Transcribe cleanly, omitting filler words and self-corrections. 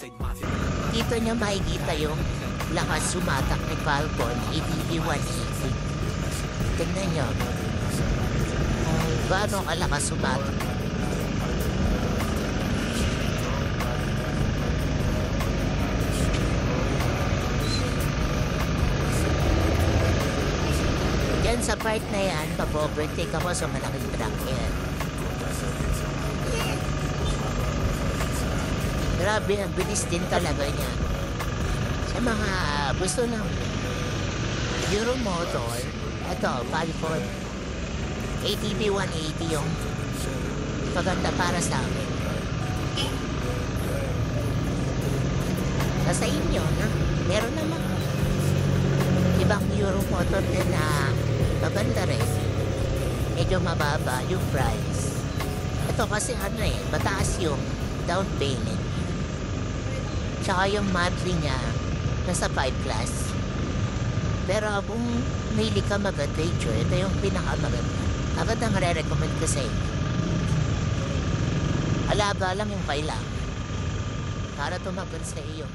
Dito niyo makikita yung lakas sumatak ni Falcon ATV 180. Tingnan niyo kung gaano kalakas sumatak. Yan sa part na yan, pag-overtake ako sa malaking truck yan. Grabe, ang bilis din talaga niya. Sa mga gusto ng Euromotor, ito, Falcon ATV 180 yung paganda para sa akin. Sa inyo, no? Meron naman ibang Euromotor din na maganda rin. Medyo mababa yung price. Ito kasi mataas yung down payment. Tsaka yung monthly niya, nasa 5+. Pero kung mahilig ka mag-adventure, ito yung pinakamaganda. Agad ang re-recommend ko sa inyo. Alaga lang yung kailangan para tumagal sa iyo.